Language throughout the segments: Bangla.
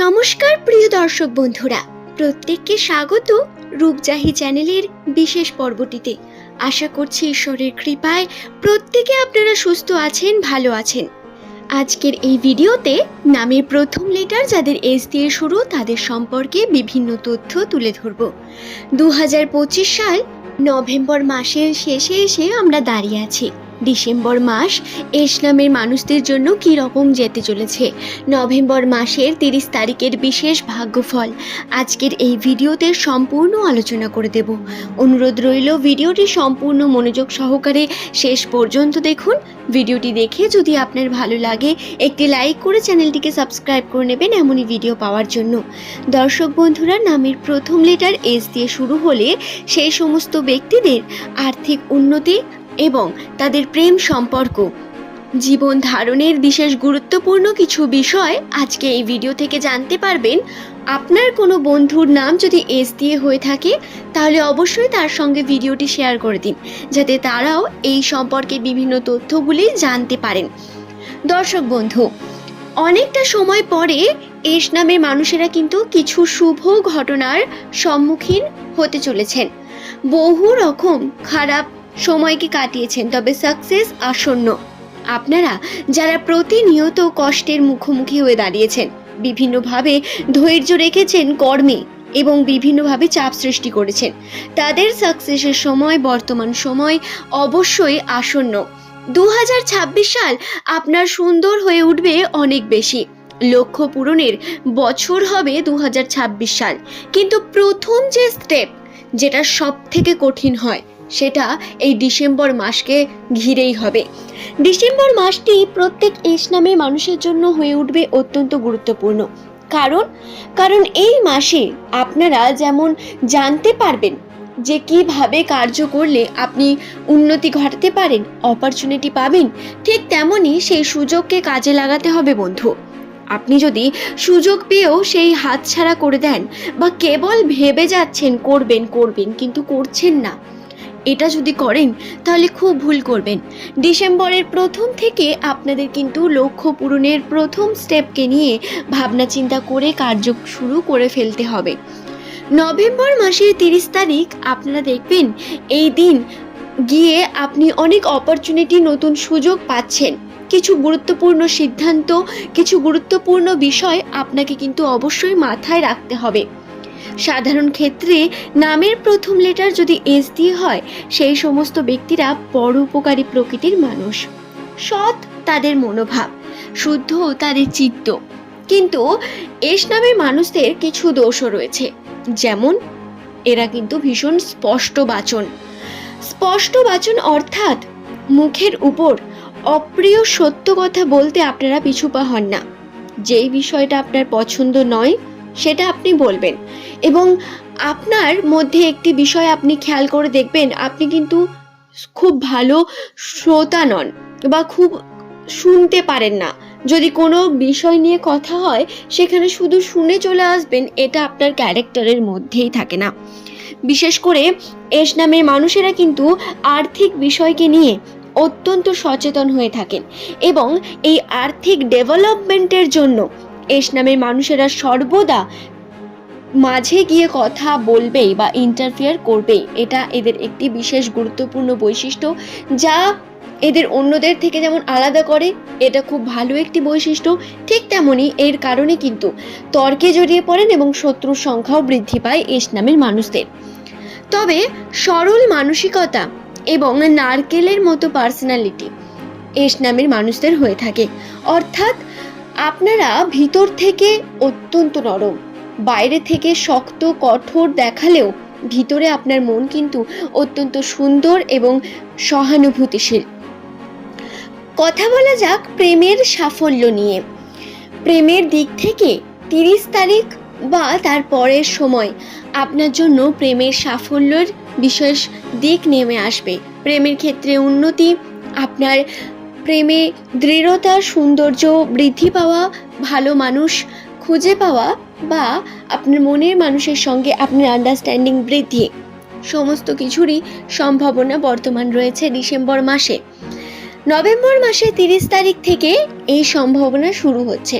নমস্কার প্রিয় দর্শক বন্ধুরা, প্রত্যেককে স্বাগত রূপজাহি চ্যানেলের বিশেষ পর্বটিতে। আশা করছি ঈশ্বরের কৃপায় প্রত্যেকে আপনারা সুস্থ আছেন, ভালো আছেন। আজকের এই ভিডিওতে নামের প্রথম লেটার যাদের এস দিয়ে শুরু তাদের সম্পর্কে বিভিন্ন তথ্য তুলে ধরব। 2025 সাল নভেম্বর মাসের শেষে এসে আমরা দাঁড়িয়ে আছি। ডিসেম্বর মাস এস নামের মানুষদের জন্য কী রকম যেতে চলেছে, নভেম্বর মাসের 30 তারিখের বিশেষ ভাগ্যফল আজকের এই ভিডিওতে সম্পূর্ণ আলোচনা করে দেব। অনুরোধ রইল ভিডিওটি সম্পূর্ণ মনোযোগ সহকারে শেষ পর্যন্ত দেখুন। ভিডিওটি দেখে যদি আপনার ভালো লাগে একটি লাইক করে চ্যানেলটিকে সাবস্ক্রাইব করে নেবেন এমনই ভিডিও পাওয়ার জন্য। দর্শক বন্ধুরা, নামের প্রথম লেটার এস দিয়ে শুরু হলে সেই সমস্ত ব্যক্তিদের আর্থিক উন্নতি এবং তাদের প্রেম সম্পর্ক, জীবন ধারণের বিশেষ গুরুত্বপূর্ণ কিছু বিষয় আজকে এই ভিডিও থেকে জানতে পারবেন। আপনার কোনো বন্ধুর নাম যদি এস দিয়ে হয়ে থাকে তাহলে অবশ্যই তার সঙ্গে ভিডিওটি শেয়ার করে দিন, যাতে তারাও এই সম্পর্কে বিভিন্ন তথ্যগুলি জানতে পারেন। দর্শক বন্ধু, অনেকটা সময় পরে এস নামের মানুষেরা কিন্তু কিছু শুভ ঘটনার সম্মুখীন হতে চলেছেন। বহু রকম খারাপ সময়কে কাটিয়েছেন, তবে সাকসেস আসন্ন। আপনারা যারা প্রতিনিয়ত কষ্টের মুখোমুখি হয়ে দাঁড়িয়েছেন, বিভিন্নভাবে ধৈর্য রেখেছেন কর্মে এবং বিভিন্নভাবে চাপ সৃষ্টি করেছেন, তাদের সাকসেসের সময়, বর্তমান সময় অবশ্যই আসন্ন। 2026 সাল আপনার সুন্দর হয়ে উঠবে অনেক বেশি। লক্ষ্য পূরণের বছর হবে 2026 সাল। কিন্তু প্রথম যে স্টেপ, যেটা সব থেকে কঠিন হয়, সেটা এই ডিসেম্বর মাসকে ঘিরেই হবে। ডিসেম্বর মাসটি প্রত্যেক এস নামের মানুষের জন্য হয়ে উঠবে অত্যন্ত গুরুত্বপূর্ণ। কারণ এই মাসে আপনারা যেমন জানতে পারবেন যে কিভাবে কার্য করলে আপনি উন্নতি ঘটাতে পারেন, অপরচুনিটি পাবেন, ঠিক তেমনই সেই সুযোগকে কাজে লাগাতে হবে বন্ধু। আপনি যদি সুযোগ পেয়েও সেই হাতছাড়া করে দেন বা কেবল ভেবে যাচ্ছেন করবেন কিন্তু করছেন না, এটা যদি করেন তাহলে খুব ভুল করবেন। ডিসেম্বরের প্রথম থেকে আপনাদের কিন্তু লক্ষ্য পূরণের প্রথম স্টেপকে নিয়ে ভাবনা চিন্তা করে কার্য শুরু করে ফেলতে হবে। নভেম্বর মাসের 30 তারিখ আপনারা দেখবেন এই দিন গিয়ে আপনি অনেক অপরচুনিটি, নতুন সুযোগ পাচ্ছেন। কিছু গুরুত্বপূর্ণ সিদ্ধান্ত, কিছু গুরুত্বপূর্ণ বিষয় আপনাকে কিন্তু অবশ্যই মাথায় রাখতে হবে। সাধারণ ক্ষেত্রে নামের প্রথম লেটার যদি এস দিয়ে হয়, সেই সমস্ত ব্যক্তিরা পরোপকারী প্রকৃতির মানুষ, সৎ তাদের মনোভাব, শুদ্ধ তাদের চিত্ত। কিন্তু এস নামের মানুষদের কিছু দোষও রয়েছে, যেমন এরা কিন্তু ভীষণ স্পষ্ট বাচন অর্থাৎ মুখের উপর অপ্রিয় সত্য কথা বলতে আপনারা পিছুপা হন না। যেই বিষয়টা আপনার পছন্দ নয় সেটা আপনি বলবেন, এবং আপনার মধ্যে একটি বিষয় আপনি খেয়াল করে দেখবেন, আপনি কিন্তু খুব ভালো শ্রোতা নন বা খুব শুনতে পারেন না। যদি কোনো বিষয় নিয়ে কথা হয় সেখানে শুধু শুনে চলে আসবেন, এটা আপনার ক্যারেক্টারের মধ্যেই থাকে না। বিশেষ করে এস নামের মানুষেরা কিন্তু আর্থিক বিষয়কে নিয়ে অত্যন্ত সচেতন হয়ে থাকেন, এবং এই আর্থিক ডেভেলপমেন্টের জন্য এস নামের মানুষেরা সর্বদা মাঝে গিয়ে কথা বলবেই বা ইন্টারফেয়ার করবেই। এটা এদের একটি বিশেষ গুরুত্বপূর্ণ বৈশিষ্ট্য, যা এদের অন্যদের থেকে যেমন আলাদা করে, এটা খুব ভালো একটি বৈশিষ্ট্য। ঠিক তেমনই এর কারণে কিন্তু তর্কে জড়িয়ে পড়েন এবং শত্রুর সংখ্যাও বৃদ্ধি পায় এস নামের মানুষদের। তবে সরল মানসিকতা এবং নারকেলের মতো পার্সোনালিটি এস নামের মানুষদের হয়ে থাকে। অর্থাৎ আপনারা ভিতর থেকে অত্যন্ত নরম, বাইরে থেকে শক্ত কঠোর দেখালেও ভিতরে আপনার মন কিন্তু অত্যন্ত সুন্দর এবং সহানুভূতিশীল। কথা বলা যাক প্রেমের সাফল্য নিয়ে। প্রেমের দিক থেকে 30 তারিখ বা তার পরের সময় আপনার জন্য প্রেমের সাফল্যের বিশেষ দিক নেমে আসবে। প্রেমের ক্ষেত্রে উন্নতি, আপনার প্রেমে দৃঢ়তা, সৌন্দর্য বৃদ্ধি পাওয়া, ভালো মানুষ খুঁজে পাওয়া বা আপনার মনের মানুষের সঙ্গে আপনার আন্ডারস্ট্যান্ডিং বৃদ্ধি, সমস্ত কিছুরই সম্ভাবনা বর্তমান রয়েছে ডিসেম্বর মাসে। নভেম্বর মাসে 30 তারিখ থেকে এই সম্ভাবনা শুরু হচ্ছে।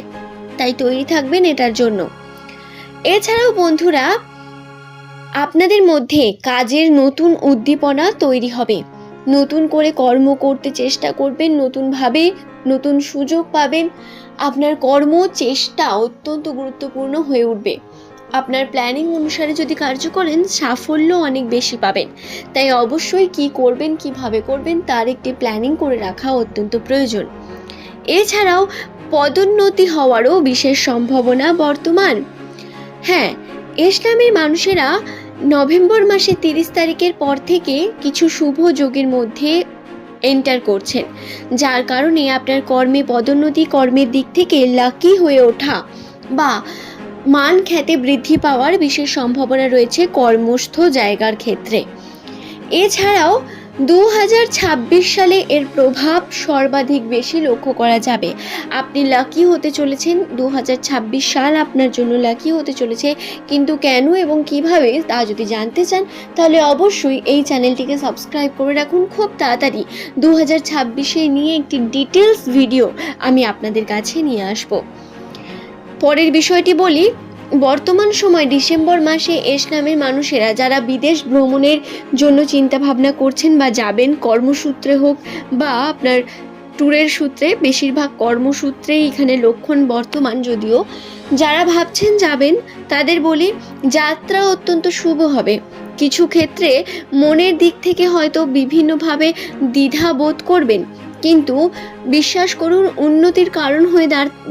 তাই তৈরি থাকবেন এটার জন্য। এছাড়াও বন্ধুরা, আপনাদের মধ্যে কাজের নতুন উদ্দীপনা তৈরি হবে, নতুন করে কর্ম করতে চেষ্টা করবেন, নতুনভাবে নতুন সুযোগ পাবেন। আপনার কর্ম চেষ্টা অত্যন্ত গুরুত্বপূর্ণ হয়ে উঠবে। আপনার প্ল্যানিং অনুসারে যদি কার্য করেন সাফল্য অনেক বেশি পাবেন। তাই অবশ্যই কি করবেন, কিভাবে করবেন তার একটি প্ল্যানিং করে রাখা অত্যন্ত প্রয়োজন। এছাড়াও পদোন্নতি হওয়ারও বিশেষ সম্ভাবনা বর্তমান। হ্যাঁ, ইসলামের মানুষেরা নভেম্বর মাসের 30 তারিখের পর থেকে কিছু শুভ যোগের মধ্যে এন্টার করছেন, যার কারণে আপনার কর্মে পদোন্নতি, কর্মের দিক থেকে লাকি হয়ে ওঠা বা মান খ্যাতি বৃদ্ধি পাওয়ার বিশেষ সম্ভাবনা রয়েছে কর্মস্থ জায়গার ক্ষেত্রে। এছাড়াও 2026 সালে এর প্রভাব সর্বাধিক বেশি লক্ষ্য করা যাবে। আপনি লাকি হতে চলেছেন, 2026 সাল আপনার জন্য লাকি হতে চলেছে। কিন্তু কেন এবং কিভাবে তা যদি জানতে চান তাহলে অবশ্যই এই চ্যানেলটিকে সাবস্ক্রাইব করে রাখুন। খুব তাড়াতাড়ি 2026 নিয়ে একটি ডিটেলস ভিডিও আমি আপনাদের কাছে নিয়ে আসব। পরের বিষয়টি বলি, বর্তমান সময় ডিসেম্বর মাসে ইসলামের মানুষেরা যারা বিদেশ ভ্রমণের জন্য চিন্তা ভাবনা করছেন বা যাবেন, কর্মসূত্রে হোক বা আপনার ট্যুরের সূত্রে, বেশিরভাগ কর্মসূত্রেই এখানে লক্ষণ বর্তমান। যদিও যারা ভাবছেন যাবেন তাদের বলি যাত্রা অত্যন্ত শুভ হবে। কিছু ক্ষেত্রে মনের দিক থেকে হয়তো বিভিন্নভাবে দ্বিধা বোধ করবেন, কিন্তু বিশ্বাস করুন উন্নতির কারণ হয়ে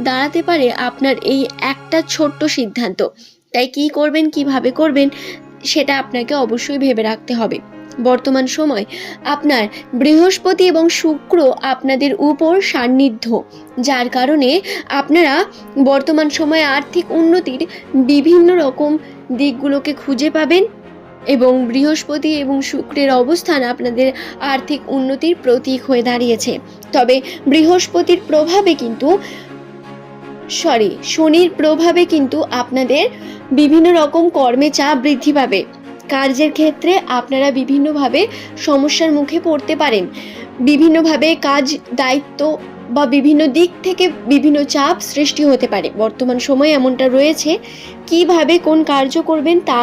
দাঁড়াতে পারে আপনার এই একটা ছোট্ট সিদ্ধান্ত। তাই কি করবেন, কিভাবে করবেন সেটা আপনাকে অবশ্যই ভেবে রাখতে হবে। বর্তমান সময় আপনার বৃহস্পতি এবং শুক্র আপনাদের উপর সান্নিধ্য, যার কারণে আপনারা বর্তমান সময়ে আর্থিক উন্নতির বিভিন্ন রকম দিকগুলোকে খুঁজে পাবেন এবং বৃহস্পতি এবং শুক্রের অবস্থান আপনাদের আর্থিক উন্নতির প্রতীক হয়ে দাঁড়িয়েছে। তবে বৃহস্পতির প্রভাবে কিন্তু শনির প্রভাবে কিন্তু আপনাদের বিভিন্ন রকম কর্মে চাপ বৃদ্ধি পাবে। কার্যের ক্ষেত্রে আপনারা বিভিন্নভাবে সমস্যার মুখে পড়তে পারেন, বিভিন্নভাবে কাজ, দায়িত্ব বা বিভিন্ন দিক থেকে বিভিন্ন চাপ সৃষ্টি হতে পারে। বর্তমান সময় এমনটা রয়েছে। কিভাবে কোন কার্য করবেন তা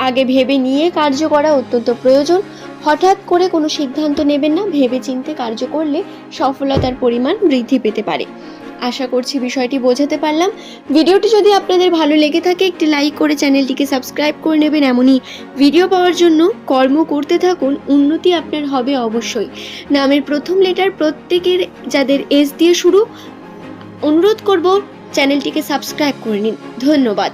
আগে ভেবে নিয়ে কার্য করা অত্যন্ত প্রয়োজন। হঠাৎ করে কোনো সিদ্ধান্ত নেবেন না, ভেবে চিন্তে কার্য করলে সফলতার পরিমাণ বৃদ্ধি পেতে পারে। আশা করছি বিষয়টি বোঝাতে পারলাম। ভিডিওটি যদি আপনাদের ভালো লেগে থাকে একটি লাইক করে চ্যানেলটিকে সাবস্ক্রাইব করে নেবেন। এমনই ভিডিও পাওয়ার জন্য কর্ম করতে থাকুন, উন্নতি আপনার হবে অবশ্যই। নামের প্রথম লেটার প্রত্যেকের যাদের এস দিয়ে শুরু, অনুরোধ করব চ্যানেলটিকে সাবস্ক্রাইব করে নিন। ধন্যবাদ।